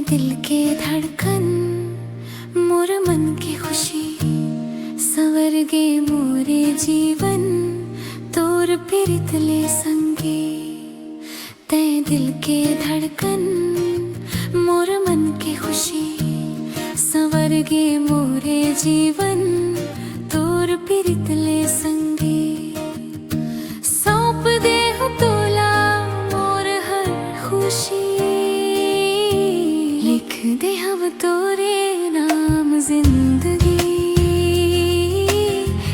दिल के धड़कन मोर मन की खुशी सवर गे मोरे जीवन तोर प्रीत ले संगे। ते दिल के धड़कन मोर मन की खुशी सवर गे मोरे जीवन तोर प्रीत ले संगे। सौंप दे हो तोला मोर हर खुशी लिख दे हम तोरे नाम जिंदगी।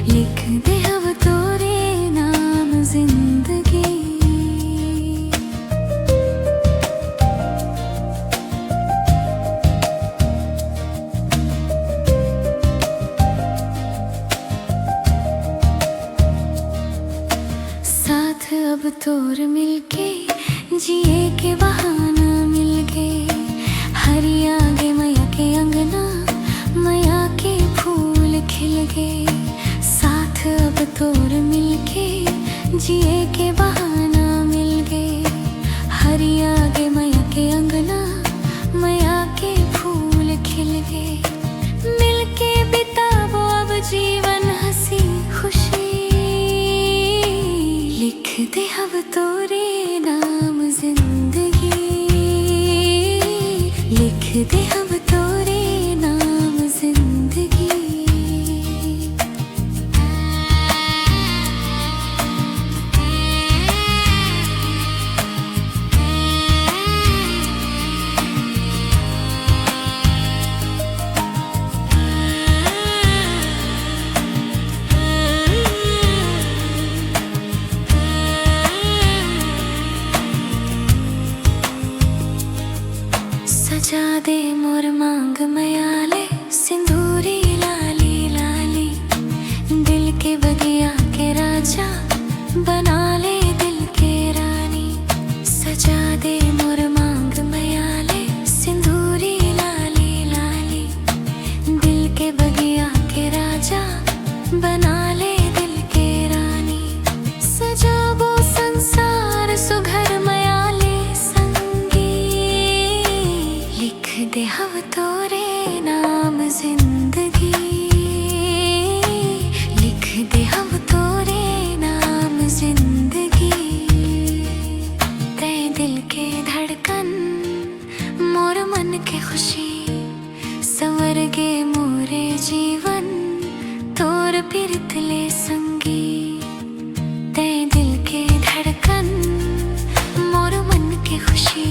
लिख दे हम तोरे नाम जिंदगी। साथ अब तोर मिलके जिए के बहाना मिल गए। हरिया गे मैया के अंगना मैया के फूल खिल गए। साथ अब तोर मिलके जिए के बहाना मिल गए। हरिया गे मैया के अंगना मैया के फूल खिल गए। मिलके बिताबो अब जीवन हंसी खुशी। लिख दे अब तोरे नाम जिंदगी। लिख दे हम तोरे नाम जिंदगी। सजा दे मोर मांग मयाले सिंदूरी लाली लाली। दिल के बगिया के राजा बना ले दिल के रानी। सजा दे मोर मांग मयाले सिंदूरी लाली लाली। दिल के बगिया के राजा बना ले दिल के रानी। सजाबो संसार सुघर मयाले संगी। लिख दे हम तोरे नाम जिंदगी। लिख दे हम तोरे नाम जिंदगी। ते दिल के धड़कन मोर मन के खुशी सवर गे मोरे जीवन तोर प्रीत ले संगी। ते दिल के धड़कन मोर मन के खुशी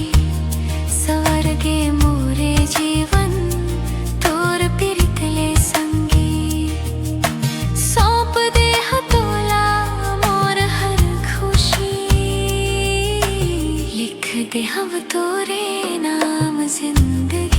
सवर गे मोरे जीवन तोर प्रीत ले संगी। सौंप दे हो तोला मोर हर खुशी। लिख दे हम तोरे नाम जिंदगी।